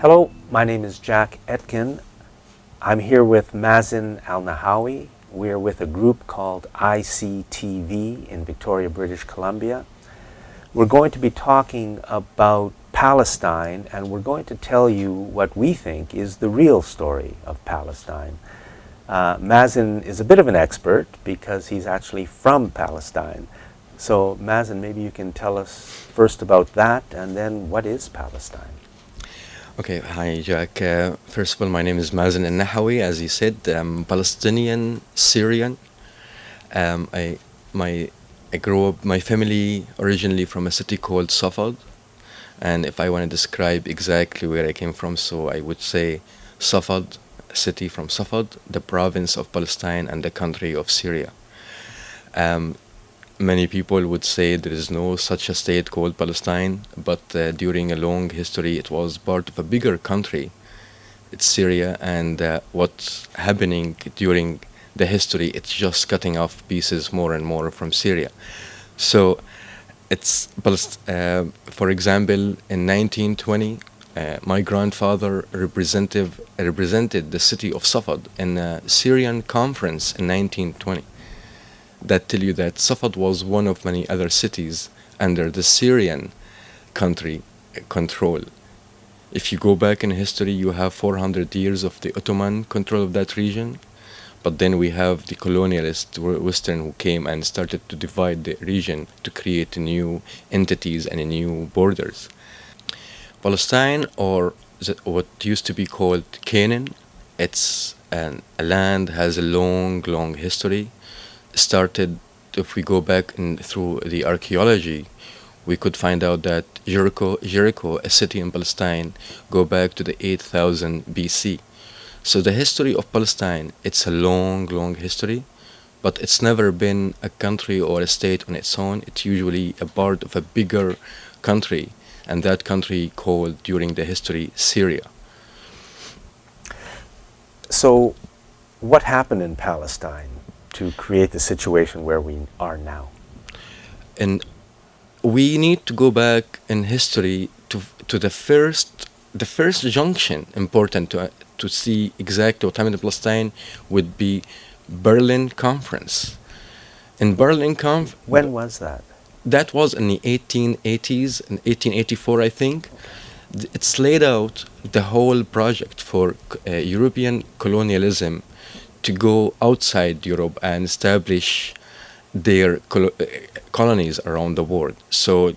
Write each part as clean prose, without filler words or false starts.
Hello, my name is Jack Etkin. I'm here with Mazin Al Nahawi. We're with a group called ICTV in Victoria, British Columbia. We're going to be talking about Palestine, and we're going to tell you what we think is the real story of Palestine. Mazin is a bit of an expert because he's actually from Palestine. So Mazin, maybe you can tell us first about that, and then what is Palestine? Okay, hi Jack. First of all, my name is Mazin Al Nahawi. As you said, I'm Palestinian Syrian. Um, I I grew up. My family originally from a city called Safad, and if I want to describe exactly where I came from, so I would say Safad, a city from Safad, the province of Palestine and the country of Syria. Um, Many people would say there is no such a state called Palestine, but during a long history, it was part of a bigger country. It's Syria, and what's happening during the history, it's just cutting off pieces more and more from Syria. So, for example, in 1920, my grandfather represented the city of Safad in a Syrian conference in 1920. That tell you that Safad was one of many other cities under the Syrian country control. If you go back in history, you have 400 years of the Ottoman control of that region, but then we have the colonialist Western who came and started to divide the region to create new entities and new borders. Palestine, or what used to be called Canaan, it's a land has a long history. Started, if we go back through the archaeology, we could find out that Jericho, a city in Palestine, go back to the 8000 BC. So the history of Palestine, it's a long history, but it's never been a country or a state on its own. It's usually a part of a bigger country, and that country called during the history Syria. So, what happened in Palestine to create the situation where we are now? And we need to go back in history to the first junction important to see exactly what happened in Palestine would be Berlin Conference. In Berlin Conference, When was that? that was in the 1880s, in 1884, I think. It's laid out the whole project for European colonialism to go outside Europe and establish their colonies around the world. So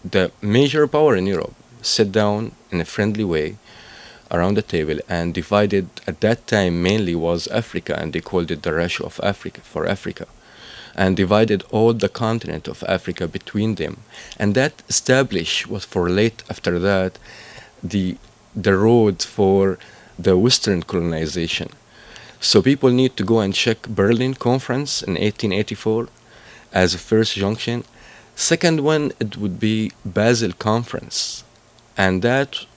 the major power in Europe sat down in a friendly way around the table and divided, at that time mainly was Africa, and they called it the Russia of Africa, for Africa, and divided all the continent of Africa between them. And that established was for late after that the road for the Western colonization. So people need to go and check Berlin Conference in 1884 as a first junction. Second one, it would be Basel Conference. And that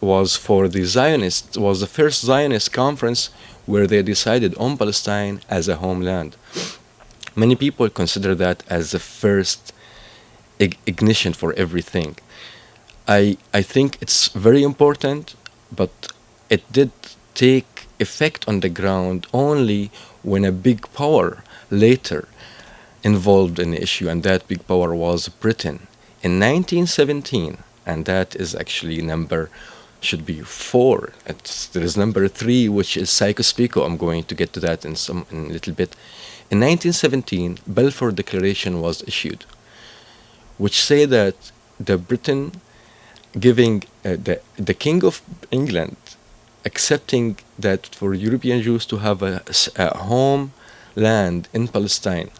was for the Zionists, was the first Zionist conference where they decided on Palestine as a homeland. Many people consider that as the first ignition for everything. I think it's very important, but it did take effect on the ground only when a big power later involved in the issue, and that big power was Britain in 1917, and that is actually number should be 4. There is number 3, which is Psycho-Speako. I'm going to get to that in a little bit. In 1917, Balfour Declaration was issued, which say that the Britain giving the King of England accepting that for European Jews to have a homeland in Palestine.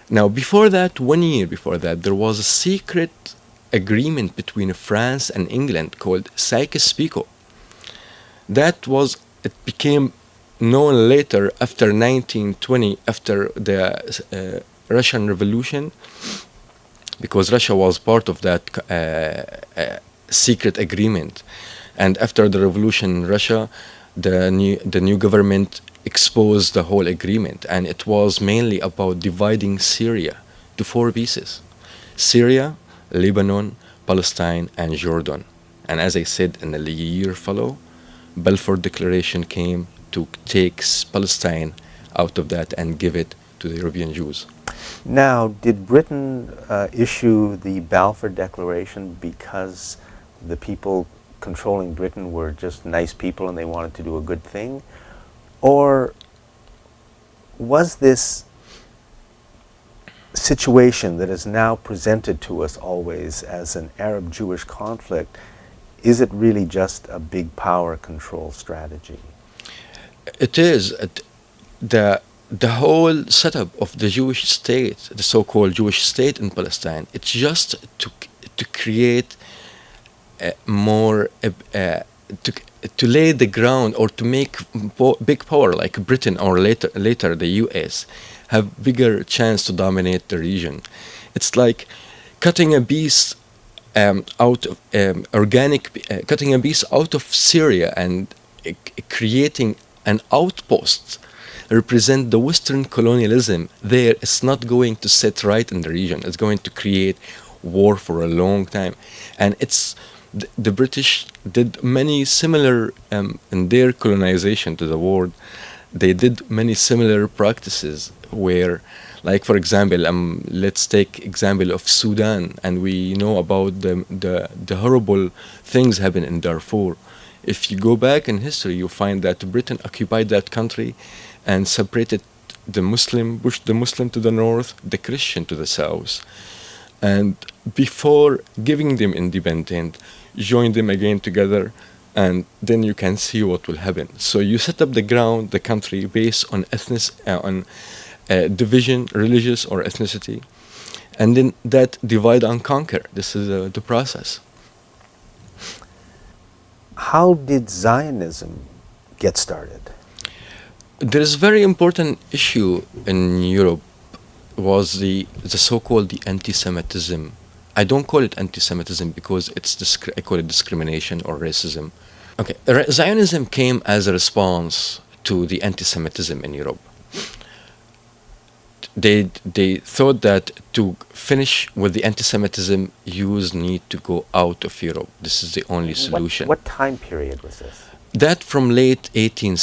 Now, before that, 1 year before that, there was a secret agreement between France and England called Psycho-Speako. It became known later after 1920, after the Russian Revolution, because Russia was part of that secret agreement. And after the revolution in Russia, the new government exposed the whole agreement, and it was mainly about dividing Syria to 4 pieces: Syria, Lebanon, Palestine, and Jordan. And as I said, in the year follow, Balfour Declaration came to take Palestine out of that and give it to the European Jews. Now, did Britain issue the Balfour Declaration because the people controlling Britain were just nice people and they wanted to do a good thing? Or was this situation that is now presented to us always as an Arab-Jewish conflict, is it really just a big power control strategy? It is. The whole setup of the Jewish state, the so-called Jewish state in Palestine, it's just to create to lay the ground, or to make big power like Britain, or later the US, have bigger chance to dominate the region. It's like cutting a piece out of cutting a piece out of Syria and creating an outpost represent the Western colonialism there. Is not going to set right in the region. It's going to create war for a long time. And it's the British did many similar in their colonization to the world. They did many similar practices where, like for example, let's take example of Sudan, and we know about the horrible things happen in Darfur. If you go back in history, you find that Britain occupied that country and separated the Muslim, pushed the Muslim to the north, the Christian to the south. And before giving them independence, join them again together, and then you can see what will happen. So you set up the country based on division, religious or ethnicity, and then that divide and conquer. This is the process. How did Zionism get started? There is a very important issue in Europe, was the so-called the anti-Semitism. I don't call it anti-Semitism because I call it discrimination or racism. Okay, Zionism came as a response to the anti-Semitism in Europe. They thought that to finish with the anti-Semitism, Jews need to go out of Europe. This is the only solution. What time period was this? That from late 19th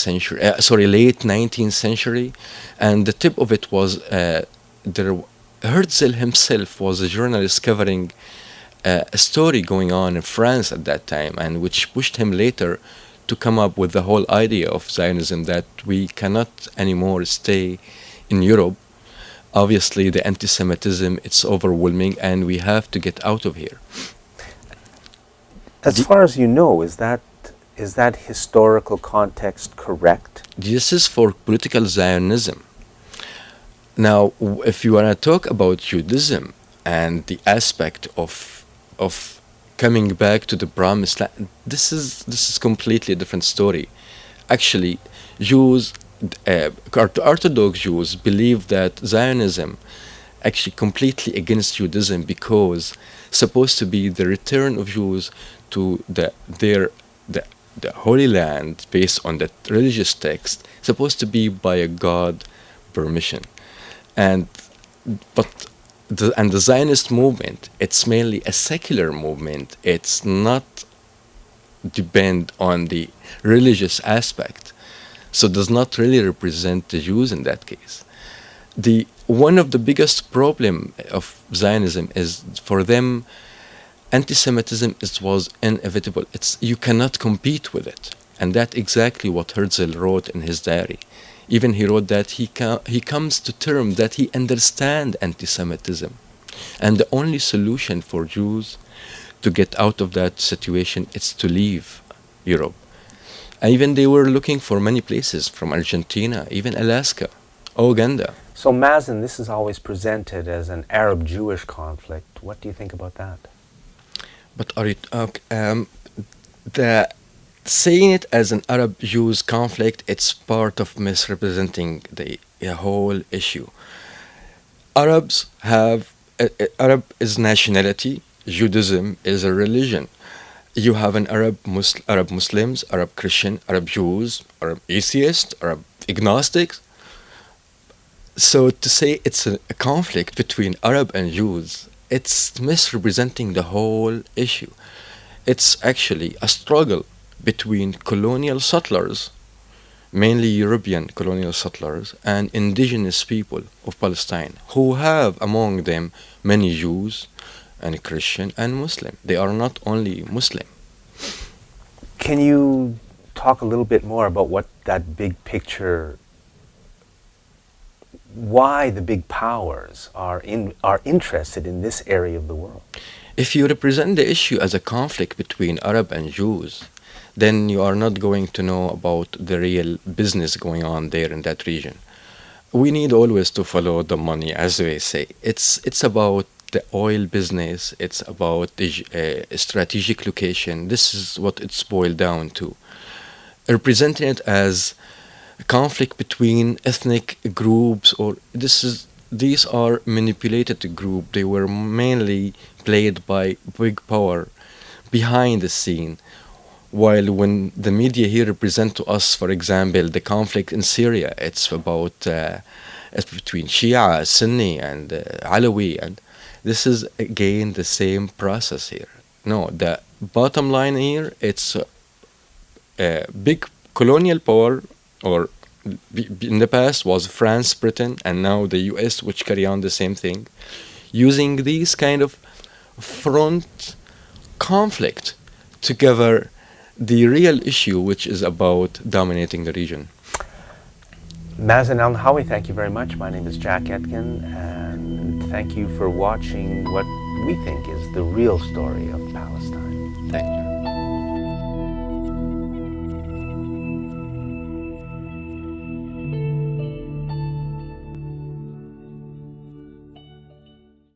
century, and the tip of it was Herzl himself was a journalist covering a story going on in France at that time, and which pushed him later to come up with the whole idea of Zionism, that we cannot anymore stay in Europe. Obviously, the anti-Semitism, it's overwhelming, and we have to get out of here. As far as you know, is that historical context correct? This is for political Zionism. Now, if you want to talk about Judaism and the aspect of coming back to the promised land, this is completely a different story. Actually, Jews, Orthodox Jews, believe that Zionism actually completely against Judaism, because supposed to be the return of Jews to the Holy Land based on the religious text, supposed to be by a God permission. And the Zionist movement, it's mainly a secular movement. It's not depend on the religious aspect, so does not really represent the Jews in that case. One of the biggest problem of Zionism is, for them, anti-Semitism was inevitable. You cannot compete with it, and that's exactly what Herzl wrote in his diary. Even he wrote that he comes to terms that he understands anti-Semitism, and the only solution for Jews to get out of that situation is to leave Europe. And even they were looking for many places, from Argentina, even Alaska, Uganda. So Mazin, this is always presented as an Arab-Jewish conflict. What do you think about that? But saying it as an Arab-Jews conflict, it's part of misrepresenting the whole issue. Arab is nationality, Judaism is a religion. You have an Arab Muslims, Arab Christian, Arab Jews, Arab atheists, Arab agnostics. So to say it's a conflict between Arab and Jews, it's misrepresenting the whole issue. It's actually a struggle between colonial settlers, mainly European colonial settlers, and indigenous people of Palestine, who have among them many Jews and Christian and Muslim. They are not only Muslim. Can you talk a little bit more about what that big picture, why the big powers are interested in this area of the world? If you represent the issue as a conflict between Arab and Jews, then you are not going to know about the real business going on there in that region. We need always to follow the money, as they say. It's about the oil business. It's about the strategic location. This is what it's boiled down to. Representing it as a conflict between ethnic groups, or these are manipulated groups. They were mainly played by big power behind the scene. While when the media here represent to us, for example, the conflict in Syria, it's about it's between Shia, Sunni, and Alawi, and this is again the same process here. No, the bottom line here, it's big colonial power, or in the past was France, Britain, and now the US, which carry on the same thing, using these kind of front conflict to cover the real issue, which is about dominating the region. Mazin Al Nahawi, thank you very much. My name is Jack Etkin, and thank you for watching what we think is the real story of